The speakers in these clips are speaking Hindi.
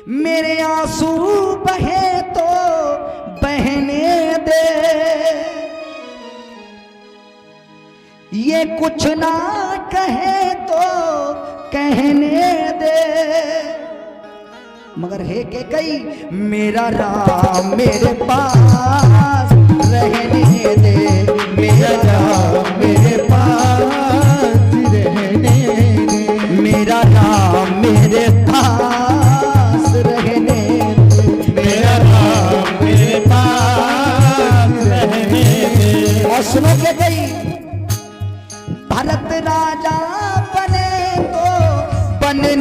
मेरे आंसू बहे तो बहने दे, ये कुछ ना कहे तो कहने दे, मगर है के कई मेरा राम मेरे पास रहने दे, मेरा राम मेरे पास रहने दे, मेरा राम मेरे पास रहने दे, मेरा राम मेरे पास रहने दे। और सुनो के कई भरत राजा बने तो बनने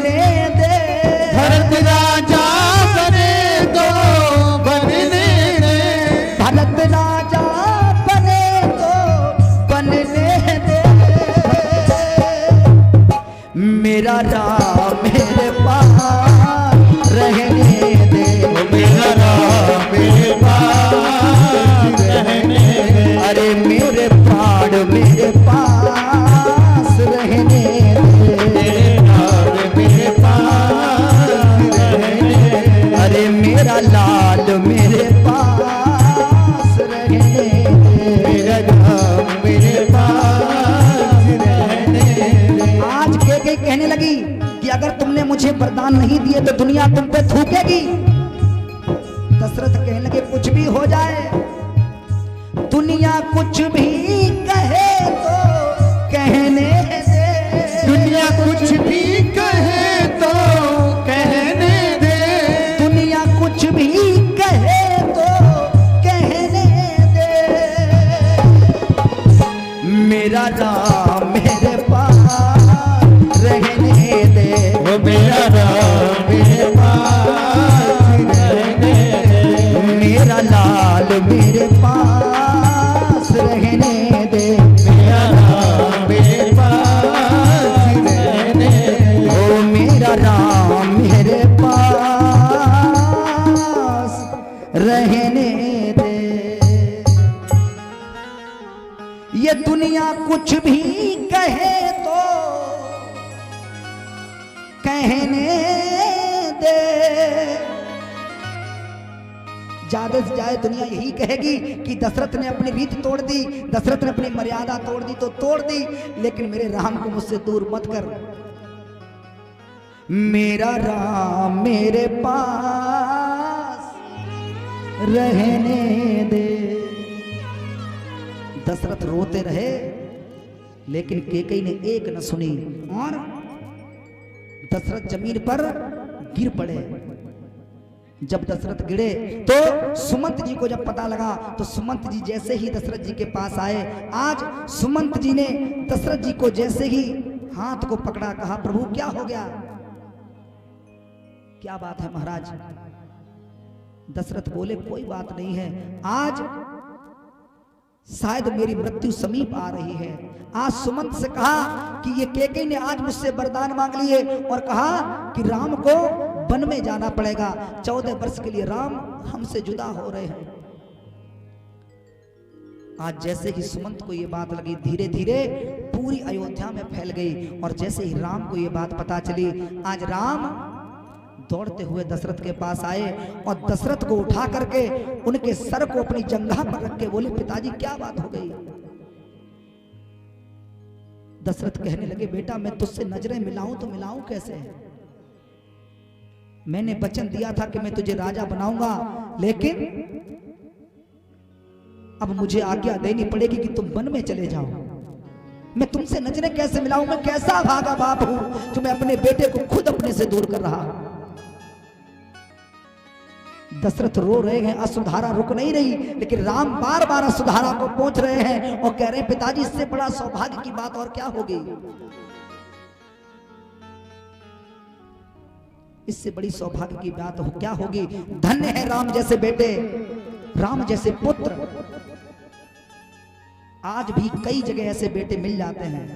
दे, भरत राजा बने तो बनने दे, भरत राजा बने तो बनने दे, मेरा राम मेरे पास रहने दे, मेरा राम मेरे पास रहने दे, अरे मेरे प्राण मेरे पास रहने दे, मेरे राम मेरे पास रहने दे, अरे मेरा लाल मेरे पास रहने दे, मेरा राम मेरे पास रहने दे। आज के कहने लगी कि अगर तुमने मुझे वरदान नहीं दिए तो दुनिया तुम पे थूकेगी। दशरथ कहने लगे कुछ भी हो जाए, दुनिया कुछ भी कहे तो कहने दे, दुनिया कुछ भी कहे तो कहने दे, दुनिया कुछ भी कहे तो कहने दे, मेरा राम मेरे पास रहने दे, वो मेरा राम मेरे पास रहने दे, मेरा लाल मेरे पास रहने दे, मेरा राम मेरे पास रहने दे, ओ मेरा राम मेरे पास रहने दे। ये दुनिया कुछ भी कहे तो कहने दे, ज्यादा से ज्यादा दुनिया यही कहेगी कि दशरथ ने अपनी रीत तोड़ दी, दशरथ ने अपनी मर्यादा तोड़ दी तो तोड़ दी, लेकिन मेरे राम को मुझसे दूर मत कर, मेरा राम मेरे पास रहने दे। दशरथ रोते रहे लेकिन केकई ने एक न सुनी और दशरथ जमीन पर गिर पड़े। जब दशरथ गिरे तो सुमंत जी को जब पता लगा तो सुमंत जी जैसे ही दशरथ जी के पास आए, आज सुमंत जी ने दशरथ जी को जैसे ही हाथ को पकड़ा, कहा प्रभु क्या हो गया, क्या बात है महाराज। दशरथ बोले कोई बात नहीं है, आज शायद मेरी मृत्यु समीप आ रही है। आज सुमंत से कहा कि ये केकई ने आज मुझसे वरदान मांग लिए और कहा कि राम को वन में जाना पड़ेगा, 14 वर्ष के लिए राम हमसे जुदा हो रहे हैं। आज जैसे ही सुमंत को ये बात लगी, धीरे धीरे पूरी अयोध्या में फैल गई और जैसे ही राम को ये बात पता चली, आज राम दौड़ते हुए दशरथ के पास आए और दशरथ को उठा करके उनके सर को अपनी जंघा पर रख के बोले पिताजी क्या बात हो गई। दशरथ कहने लगे बेटा मैं तुझसे नजरें मिलाऊं तो मिलाऊं कैसे, मैंने वचन दिया था कि मैं तुझे राजा बनाऊंगा, लेकिन अब मुझे आज्ञा देनी पड़ेगी कि तुम वन में चले जाओ। मैं तुमसे नजरें कैसे मिलाऊं, मैं कैसा भागा बाप हूं जो मैं अपने बेटे को खुद अपने से दूर कर रहा हूं। दशरथ रो रहे हैं, असुधारा रुक नहीं रही, लेकिन राम बार बार असुधारा को पहुंच रहे हैं और कह रहे हैं पिताजी इससे बड़ा सौभाग्य की बात और क्या होगी, इससे बड़ी सौभाग्य की बात हो क्या होगी। धन्य है राम जैसे बेटे, राम जैसे पुत्र। आज भी कई जगह ऐसे बेटे मिल जाते हैं।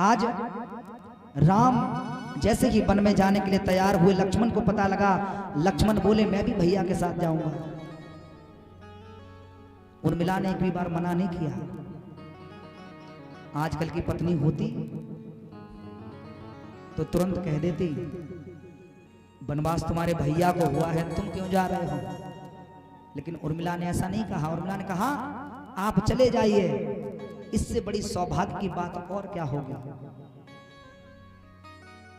आज राम जैसे ही वन में जाने के लिए तैयार हुए, लक्ष्मण को पता लगा, लक्ष्मण बोले मैं भी भैया के साथ जाऊंगा। उर्मिला ने एक भी बार मना नहीं किया। आजकल की पत्नी होती तो तुरंत कह देती वनवास तुम्हारे भैया को हुआ है, तुम क्यों जा रहे हो? लेकिन उर्मिला ने ऐसा नहीं कहा। उर्मिला ने कहा आप चले जाइए, इससे बड़ी सौभाग्य की बात और क्या होगी।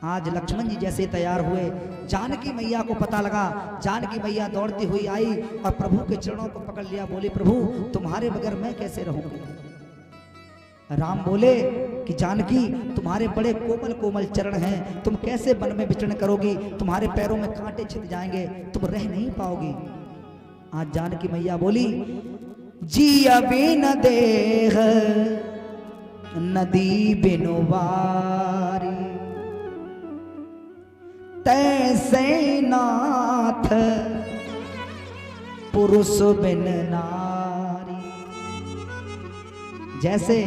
आज लक्ष्मण जी जैसे तैयार हुए, जानकी मैया को पता लगा, जानकी मैया दौड़ती हुई आई और प्रभु के चरणों को पकड़ लिया, बोली प्रभु तुम्हारे बगैर मैं कैसे रहूंगी। राम बोले कि जानकी तुम्हारे बड़े कोमल कोमल चरण हैं, तुम कैसे वन में विचरण करोगी, तुम्हारे पैरों में कांटे छिद जाएंगे, तुम रह नहीं पाओगी। आज जानकी मैया बोली जी अभी न देह नदी बिनु वारी, तैसे नाथ पुरुष बिन नारी। जैसे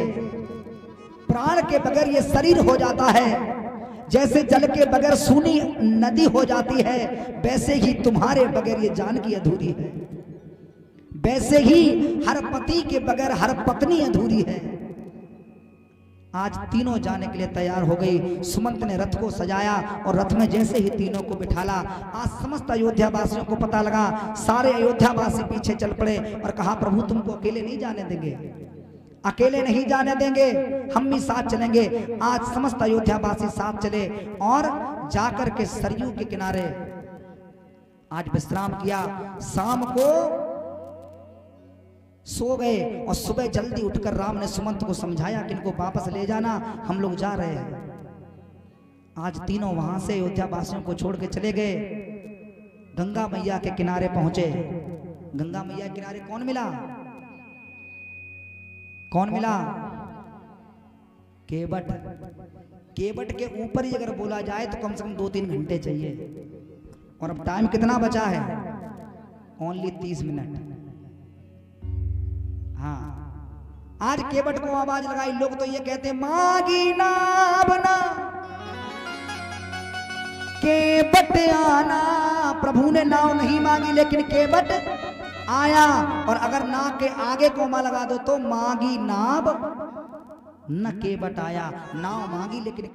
प्राण के बगैर ये शरीर हो जाता है, जैसे जल के बगैर सूनी नदी हो जाती है, वैसे ही तुम्हारे बगैर ये जानकी अधूरी है। वैसे ही हर पति के बगैर हर पत्नी अधूरी है। आज तीनों जाने के लिए तैयार हो गई। सुमंत ने रथ को सजाया और रथ में जैसे ही तीनों को बिठाला, आज समस्त अयोध्या वासियों को पता लगा। सारे अयोध्या वासी पीछे चल पड़े और कहा प्रभु तुमको अकेले नहीं जाने देंगे, अकेले नहीं जाने देंगे, हम भी साथ चलेंगे। आज समस्त अयोध्या वासी साथ चले और जाकर के सरयू के किनारे आज विश्राम किया। शाम को सो गए और सुबह जल्दी उठकर राम ने सुमंत को समझाया कि इनको वापस ले जाना, हम लोग जा रहे हैं। आज तीनों वहां से अयोध्या वासियों को छोड़ के चले गए। गंगा मैया के किनारे पहुंचे। गंगा मैया के किनारे कौन मिला? कौन मिला? केवट। केवट के ऊपर ही अगर बोला जाए तो कम से कम 2-3 घंटे चाहिए। और अब टाइम कितना बचा है? Only 30 minute. हाँ, आज केवट को आवाज लगाई। लोग तो ये कहते मांगी नाव ना केवट आना। प्रभु ने नाव नहीं मांगी लेकिन केवट आया। और अगर नाव के आगे कोमा लगा दो तो मांगी नाव न केवट आया। नाव मांगी लेकिन